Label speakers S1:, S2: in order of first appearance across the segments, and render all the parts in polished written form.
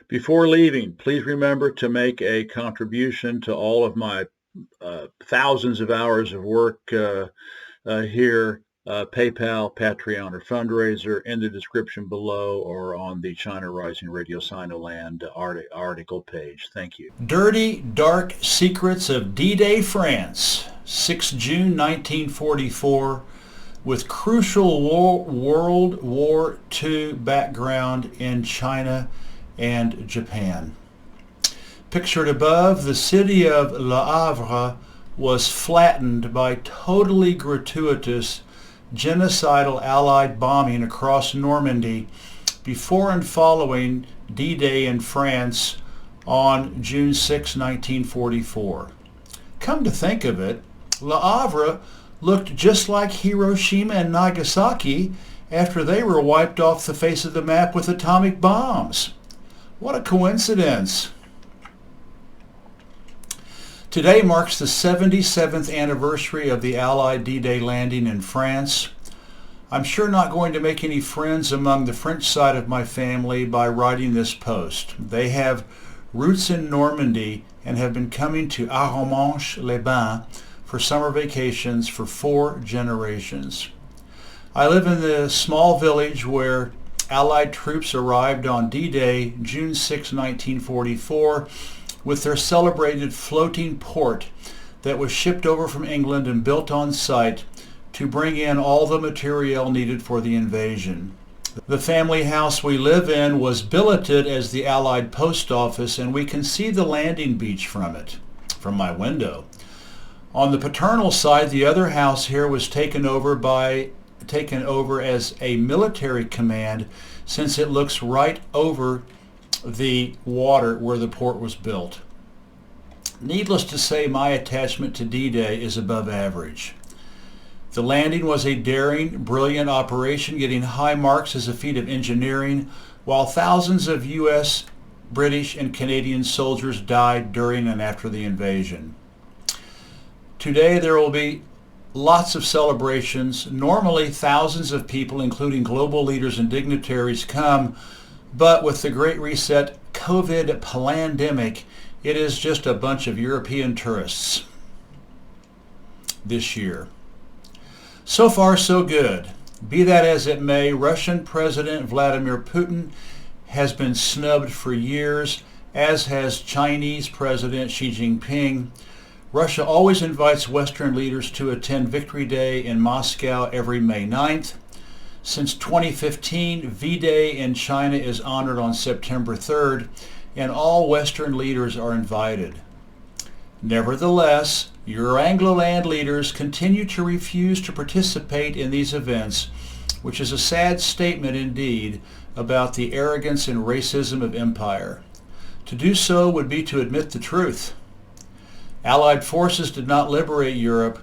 S1: Before leaving, please remember to make a contribution to all of my thousands of hours of work here. PayPal, Patreon, or fundraiser in the description below or on the China Rising Radio Sinoland article page. Thank you.
S2: Dirty, Dark Secrets of D-Day France, 6 June 1944, with crucial World War II background in China and Japan. Pictured above, the city of Le Havre was flattened by totally gratuitous genocidal Allied bombing across Normandy before and following D-Day in France on June 6, 1944. Come to think of it, Le Havre looked just like Hiroshima and Nagasaki after they were wiped off the face of the map with atomic bombs. What a coincidence. Today marks the 77th anniversary of the Allied D-Day landing in France. I'm sure not going to make any friends among the French side of my family by writing this post. They have roots in Normandy and have been coming to Arromanches-les-Bains for summer vacations for 4 generations. I live in the small village where Allied troops arrived on D-Day, June 6, 1944, with their celebrated floating port that was shipped over from England and built on site to bring in all the materiel needed for the invasion. The family house we live in was billeted as the Allied post office, and we can see the landing beach from it, from my window. On the paternal side, the other house here was taken over as a military command, since it looks right over the water where the port was built. Needless to say, my attachment to D-Day is above average. The landing was a daring, brilliant operation, getting high marks as a feat of engineering, while thousands of U.S., British, and Canadian soldiers died during and after the invasion. Today there will be lots of celebrations. Normally thousands of people, including global leaders and dignitaries, come, but with the Great Reset COVID pandemic, it is just a bunch of European tourists this year. So far, so good. Be that as it may, Russian President Vladimir Putin has been snubbed for years, as has Chinese President Xi Jinping. Russia always invites Western leaders to attend Victory Day in Moscow every May 9th. Since 2015, V-Day in China is honored on September 3rd, and all Western leaders are invited. Nevertheless, Euro-Anglo-land leaders continue to refuse to participate in these events, which is a sad statement indeed about the arrogance and racism of empire. To do so would be to admit the truth. Allied forces did not liberate Europe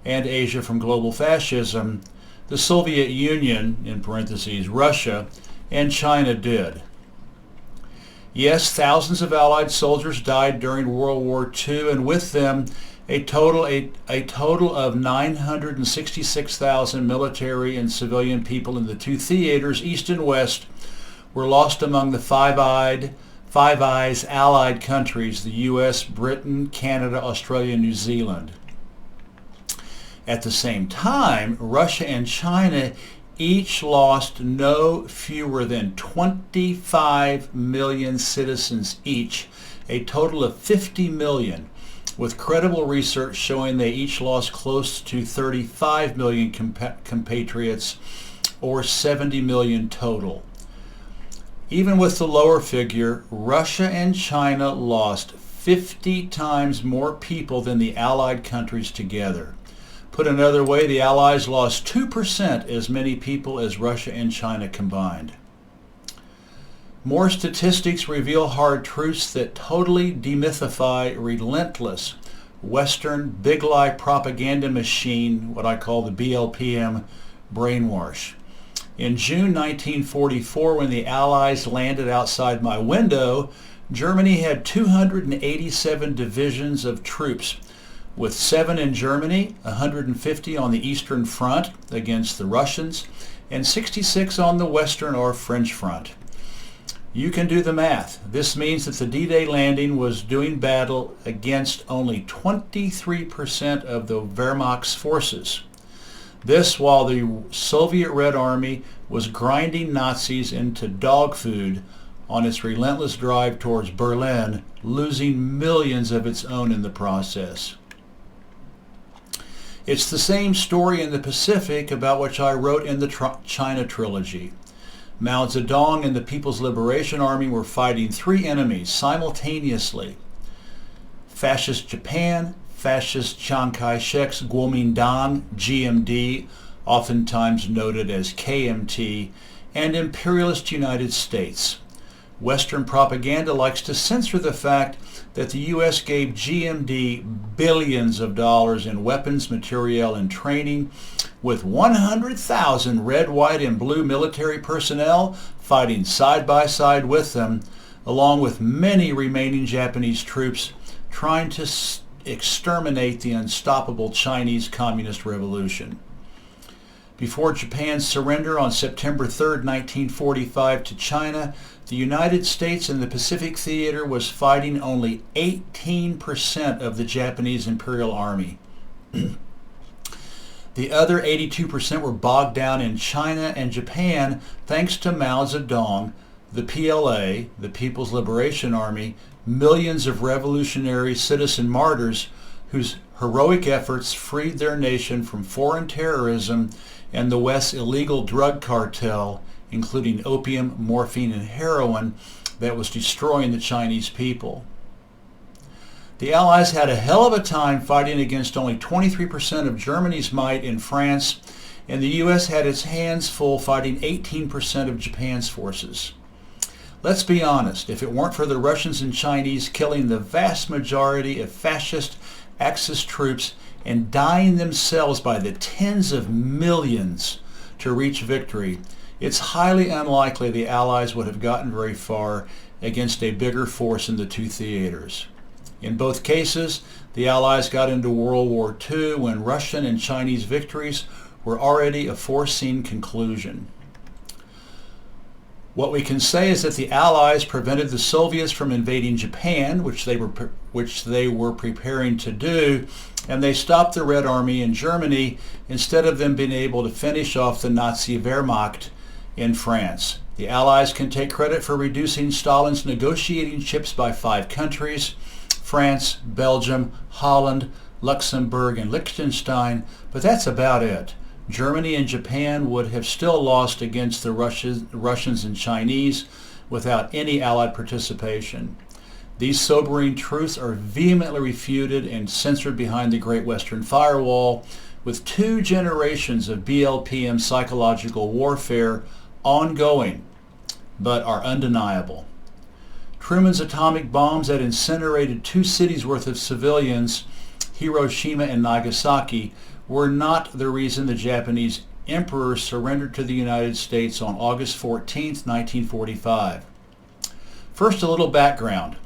S2: and Asia from global fascism. The Soviet Union, in parentheses, Russia, and China did. Yes, thousands of Allied soldiers died during World War II, and with them a total of 966,000 military and civilian people in the 2 theaters, East and West, were lost among the Five Eyes Allied countries, the US, Britain, Canada, Australia, and New Zealand. At the same time, Russia and China each lost no fewer than 25 million citizens each, a total of 50 million, with credible research showing they each lost close to 35 million compatriots, or 70 million total. Even with the lower figure, Russia and China lost 50 times more people than the Allied countries together. Put another way, the Allies lost 2% as many people as Russia and China combined. More statistics reveal hard truths that totally demythify relentless Western big lie propaganda machine, what I call the BLPM brainwash. In June 1944, when the Allies landed outside my window, Germany had 287 divisions of troops, with 7 in Germany, 150 on the Eastern Front against the Russians, and 66 on the Western or French Front. You can do the math. This means that the D-Day landing was doing battle against only 23% of the Wehrmacht's forces. This while the Soviet Red Army was grinding Nazis into dog food on its relentless drive towards Berlin, losing millions of its own in the process. It's the same story in the Pacific about which I wrote in the China trilogy. Mao Zedong and the People's Liberation Army were fighting three enemies simultaneously: Fascist Japan, Fascist Chiang Kai-Shek's Kuomintang, GMD, oftentimes noted as KMT, and Imperialist United States. Western propaganda likes to censor the fact that the U.S. gave GMD billions of dollars in weapons, materiel, and training, with 100,000 red, white, and blue military personnel fighting side by side with them, along with many remaining Japanese troops trying to exterminate the unstoppable Chinese Communist Revolution. Before Japan's surrender on September 3, 1945 to China, the United States in the Pacific Theater was fighting only 18% of the Japanese Imperial Army. The other 82% were bogged down in China and Japan thanks to Mao Zedong, the PLA, the People's Liberation Army, millions of revolutionary citizen martyrs whose heroic efforts freed their nation from foreign terrorism and the West's illegal drug cartel, including opium, morphine, and heroin, that was destroying the Chinese people. The Allies had a hell of a time fighting against only 23% of Germany's might in France, and the U.S. had its hands full fighting 18% of Japan's forces. Let's be honest, if it weren't for the Russians and Chinese killing the vast majority of fascist Axis troops and dying themselves by the tens of millions to reach victory, it's highly unlikely the Allies would have gotten very far against a bigger force in the two theaters. In both cases, the Allies got into World War II when Russian and Chinese victories were already a foreseen conclusion. What we can say is that the Allies prevented the Soviets from invading Japan, which they were preparing to do, and they stopped the Red Army in Germany instead of them being able to finish off the Nazi Wehrmacht in France. The Allies can take credit for reducing Stalin's negotiating chips by 5 countries: France, Belgium, Holland, Luxembourg, and Liechtenstein, but that's about it. Germany and Japan would have still lost against the Russians and Chinese without any Allied participation. These sobering truths are vehemently refuted and censored behind the Great Western Firewall, with 2 generations of BLPM psychological warfare ongoing, but are undeniable. Truman's atomic bombs that incinerated 2 cities worth of civilians, Hiroshima and Nagasaki, were not the reason the Japanese emperor surrendered to the United States on August 14, 1945. First, a little background.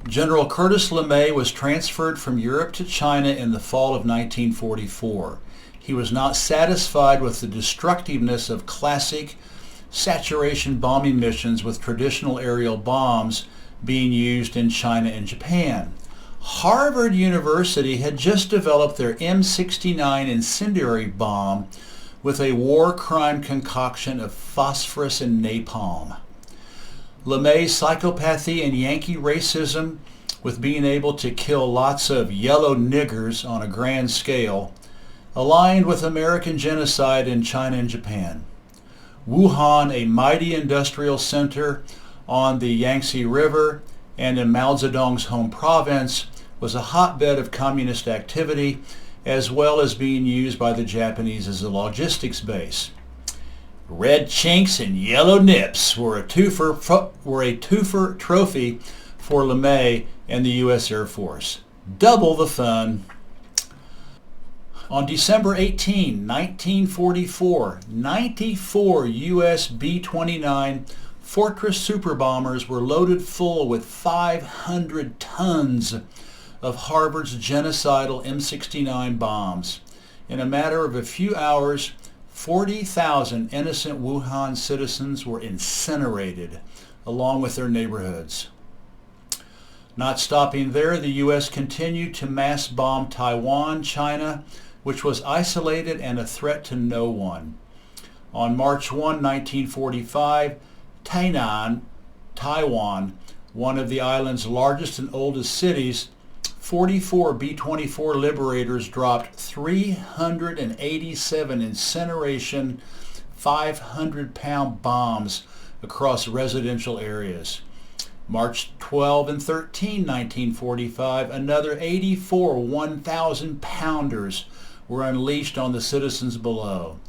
S2: General Curtis LeMay was transferred from Europe to China in the fall of 1944. He was not satisfied with the destructiveness of classic saturation bombing missions with traditional aerial bombs being used in China and Japan. Harvard University had just developed their M69 incendiary bomb with a war crime concoction of phosphorus and napalm. LeMay's psychopathy and Yankee racism, with being able to kill lots of yellow niggers on a grand scale, aligned with American genocide in China and Japan. Wuhan, a mighty industrial center on the Yangtze River and in Mao Zedong's home province, was a hotbed of communist activity, as well as being used by the Japanese as a logistics base. Red chinks and yellow nips were a twofer trophy for LeMay and the U.S. Air Force. Double the fun. On December 18, 1944, 94 U.S. B-29 Fortress superbombers were loaded full with 500 tons of Harvard's genocidal M69 bombs. In a matter of a few hours, 40,000 innocent Wuhan citizens were incinerated, along with their neighborhoods. Not stopping there, the U.S. continued to mass bomb Taiwan, China, which was isolated and a threat to no one. On March 1, 1945, Tainan, Taiwan, one of the island's largest and oldest cities, 44 B-24 Liberators dropped 387 incineration 500-pound bombs across residential areas. March 12 and 13, 1945, another 84 1,000-pounders were unleashed on the citizens below.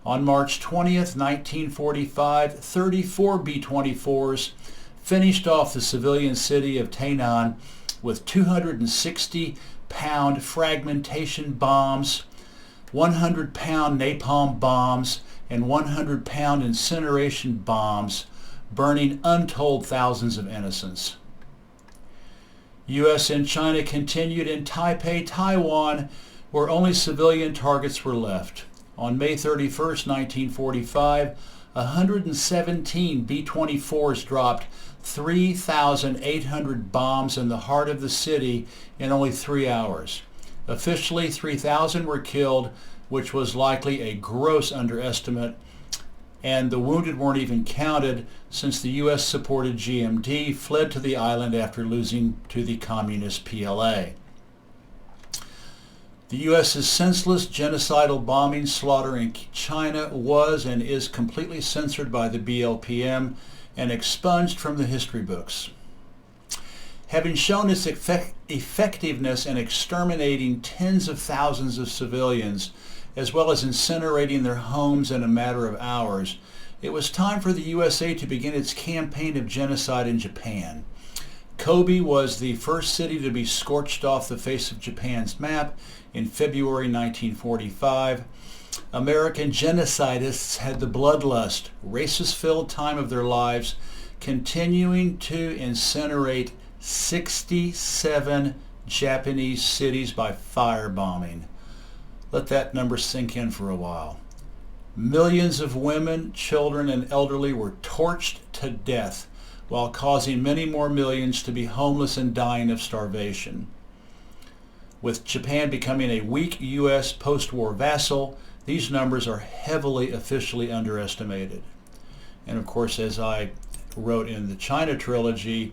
S2: On March 20th, 1945, 34 B-24s finished off the civilian city of Tainan with 260-pound fragmentation bombs, 100-pound napalm bombs, and 100-pound incineration bombs, burning untold thousands of innocents. U.S. and China continued in Taipei, Taiwan, where only civilian targets were left. On May 31, 1945, 117 B-24s dropped 3,800 bombs in the heart of the city in only 3 hours. Officially, 3,000 were killed, which was likely a gross underestimate, and the wounded weren't even counted since the U.S.-supported GMD fled to the island after losing to the communist PLA. The U.S.'s senseless genocidal bombing slaughter in China was and is completely censored by the BLPM and expunged from the history books. Having shown its effectiveness in exterminating tens of thousands of civilians, as well as incinerating their homes in a matter of hours, it was time for the USA to begin its campaign of genocide in Japan. Kobe was the first city to be scorched off the face of Japan's map in February 1945. American genocidists had the bloodlust, racist-filled time of their lives, continuing to incinerate 67 Japanese cities by firebombing. Let that number sink in for a while. Millions of women, children, and elderly were torched to death, while causing many more millions to be homeless and dying of starvation. With Japan becoming a weak U.S. post-war vassal, these numbers are heavily officially underestimated. And of course, as I wrote in the China trilogy,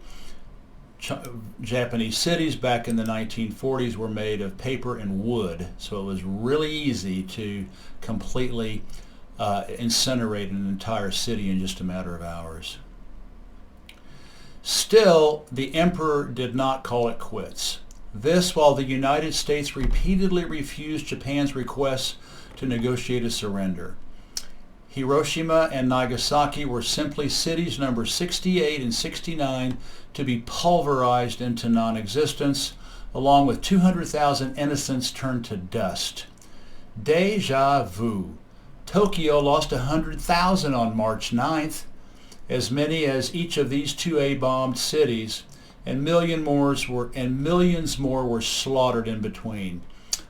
S2: Japanese cities back in the 1940s were made of paper and wood, so it was really easy to completely incinerate an entire city in just a matter of hours. Still, the emperor did not call it quits. This while the United States repeatedly refused Japan's requests to negotiate a surrender. Hiroshima and Nagasaki were simply cities number 68 and 69 to be pulverized into non-existence, along with 200,000 innocents turned to dust. Deja vu. Tokyo lost 100,000 on March 9th, as many as each of these two A-bombed cities, and millions more were slaughtered in between.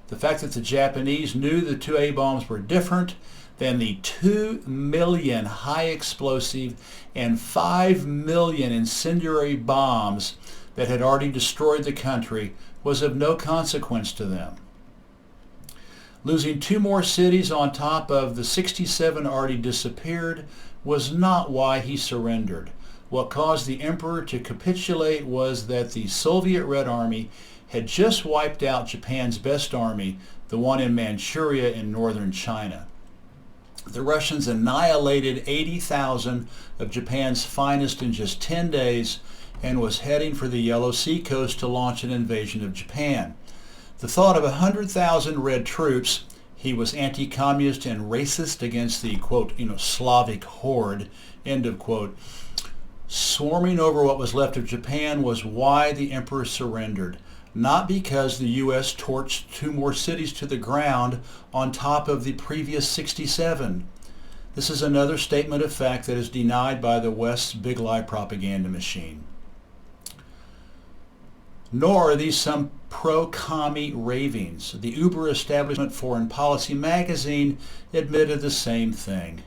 S2: The fact that the Japanese knew the two A-bombs were different than the 2 million high-explosive and 5 million incendiary bombs that had already destroyed the country was of no consequence to them. Losing 2 more cities on top of the 67 already disappeared was not why he surrendered. What caused the emperor to capitulate was that the Soviet Red Army had just wiped out Japan's best army, the one in Manchuria in northern China. The Russians annihilated 80,000 of Japan's finest in just 10 days and was heading for the Yellow Sea coast to launch an invasion of Japan. The thought of 100,000 red troops, he was anti-communist and racist against the, quote, Slavic horde, end of quote, swarming over what was left of Japan was why the emperor surrendered, not because the U.S. torched 2 more cities to the ground on top of the previous 67. This is another statement of fact that is denied by the West's big lie propaganda machine. Nor are these some pro-commie ravings. The Uber establishment Foreign Policy magazine admitted the same thing.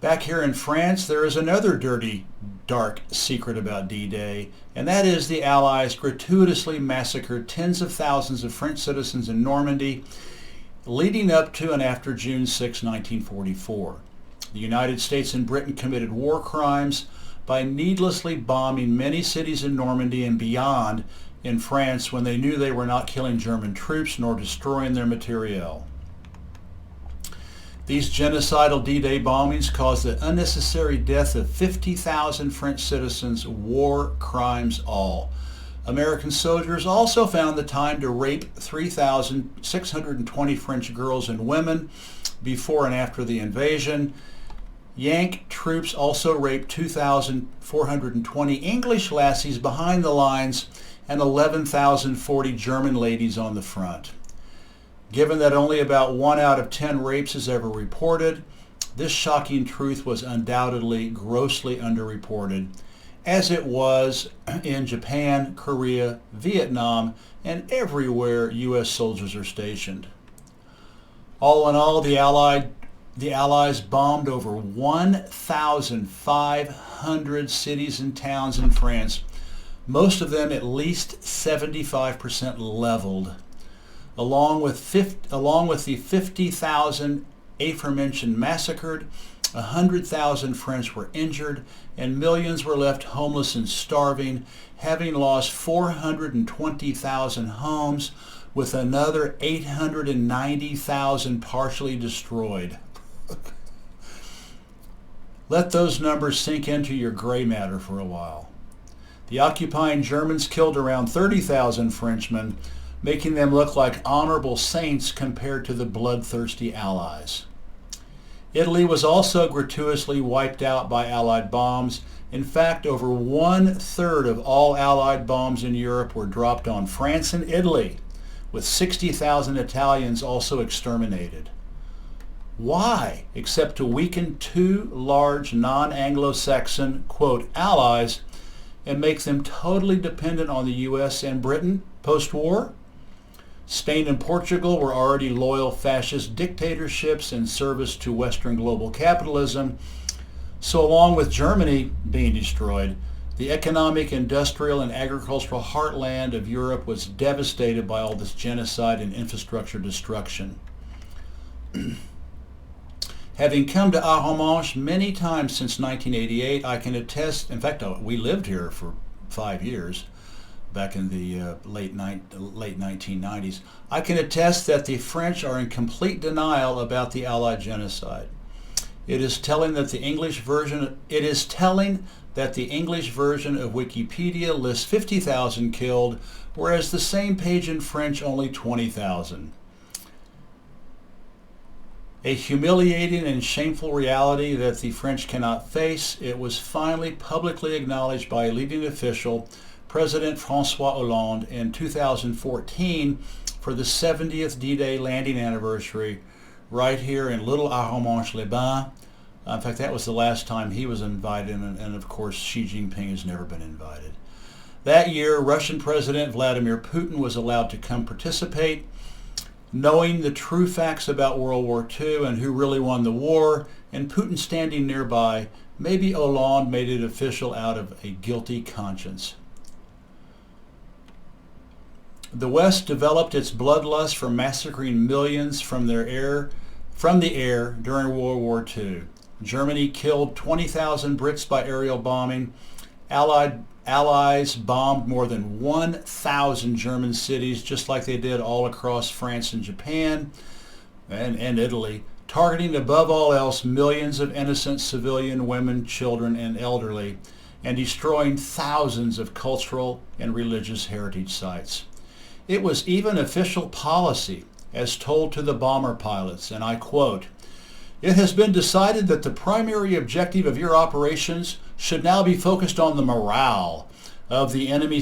S2: Back here in France, there is another dirty, dark secret about D-Day, and that is the Allies gratuitously massacred tens of thousands of French citizens in Normandy leading up to and after June 6, 1944. The United States and Britain committed war crimes by needlessly bombing many cities in Normandy and beyond in France when they knew they were not killing German troops nor destroying their materiel. These genocidal D-Day bombings caused the unnecessary death of 50,000 French citizens, war crimes all. American soldiers also found the time to rape 3,620 French girls and women before and after the invasion. Yank troops also raped 2,420 English lassies behind the lines and 11,040 German ladies on the front. Given that only about 1 out of 10 rapes is ever reported, this shocking truth was undoubtedly grossly underreported, as it was in Japan, Korea, Vietnam, and everywhere U.S. soldiers are stationed. All in all, the Allies bombed over 1,500 cities and towns in France, most of them at least 75% leveled. Along with the 50,000 aforementioned massacred, 100,000 French were injured, and millions were left homeless and starving, having lost 420,000 homes, with another 890,000 partially destroyed. Let those numbers sink into your gray matter for a while. The occupying Germans killed around 30,000 Frenchmen, making them look like honorable saints compared to the bloodthirsty Allies. Italy was also gratuitously wiped out by Allied bombs. In fact, over 1/3 of all Allied bombs in Europe were dropped on France and Italy, with 60,000 Italians also exterminated. Why? Except to weaken two large non-Anglo-Saxon, quote, allies and make them totally dependent on the U.S. and Britain post-war? Spain and Portugal were already loyal fascist dictatorships in service to Western global capitalism, so along with Germany being destroyed, the economic, industrial, and agricultural heartland of Europe was devastated by all this genocide and infrastructure destruction. Having come to Arromanches many times since 1988, I can attest, in fact, we lived here for 5 years, back in the late 1990s. I can attest that the French are in complete denial about the Allied genocide. It is telling that the English version of Wikipedia lists 50,000 killed, whereas the same page in French only 20,000. A humiliating and shameful reality that the French cannot face. It was finally publicly acknowledged by a leading official, President François Hollande, in 2014 for the 70th D-Day landing anniversary right here in Little Arromanches-les-Bains. In fact, that was the last time he was invited, and of course Xi Jinping has never been invited. That year, Russian President Vladimir Putin was allowed to come participate. Knowing the true facts about World War II and who really won the war, and Putin standing nearby, maybe Hollande made it official out of a guilty conscience. The West developed its bloodlust for massacring millions from the air during World War II. Germany killed 20,000 Brits by aerial bombing. Allies bombed more than 1,000 German cities, just like they did all across France and Japan and Italy, targeting above all else millions of innocent civilian women, children, and elderly, and destroying thousands of cultural and religious heritage sites. It was even official policy, as told to the bomber pilots, and I quote, "It has been decided that the primary objective of your operations should now be focused on the morale of the enemy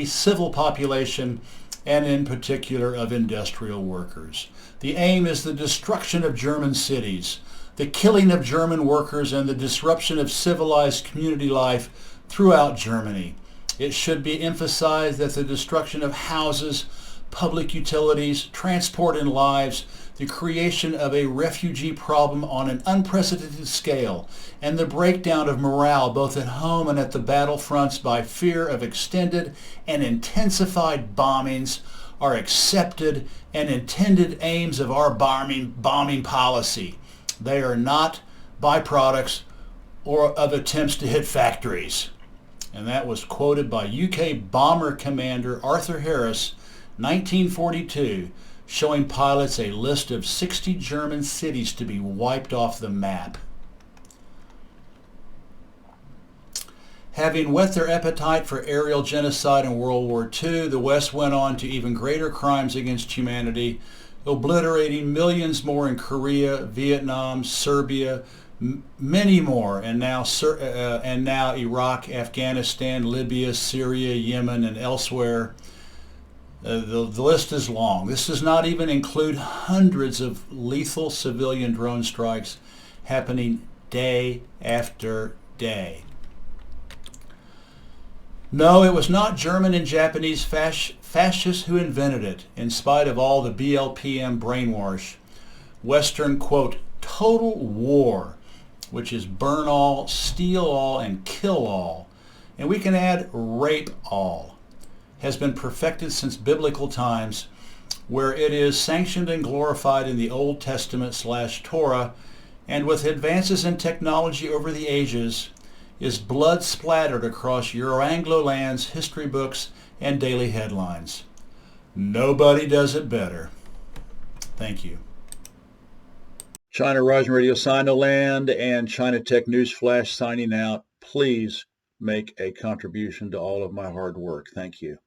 S2: civil population, and in particular of industrial workers. The aim is the destruction of German cities, the killing of German workers, and the disruption of civilized community life throughout Germany. It should be emphasized that the destruction of houses, public utilities, transport and lives, the creation of a refugee problem on an unprecedented scale, and the breakdown of morale both at home and at the battlefronts by fear of extended and intensified bombings are accepted and intended aims of our bombing policy. They are not byproducts or of attempts to hit factories. And that was quoted by UK Bomber Commander Arthur Harris, 1942, showing pilots a list of 60 German cities to be wiped off the map. Having whet their appetite for aerial genocide in World War II, the West went on to even greater crimes against humanity, obliterating millions more in Korea, Vietnam, Serbia, many more, and now Iraq, Afghanistan, Libya, Syria, Yemen, and elsewhere. The list is long. This does not even include hundreds of lethal civilian drone strikes happening day after day. No, it was not German and Japanese fascists who invented it, in spite of all the BLPM brainwash. Western, quote, total war, which is burn all, steal all, and kill all, and we can add rape all, has been perfected since biblical times, where it is sanctioned and glorified in the Old Testament/Torah, and with advances in technology over the ages, is blood splattered across Euro-Anglo lands, history books, and daily headlines. Nobody does it better. Thank you.
S1: China Rising Radio Sinoland and China Tech Newsflash signing out. Please make a contribution to all of my hard work. Thank you.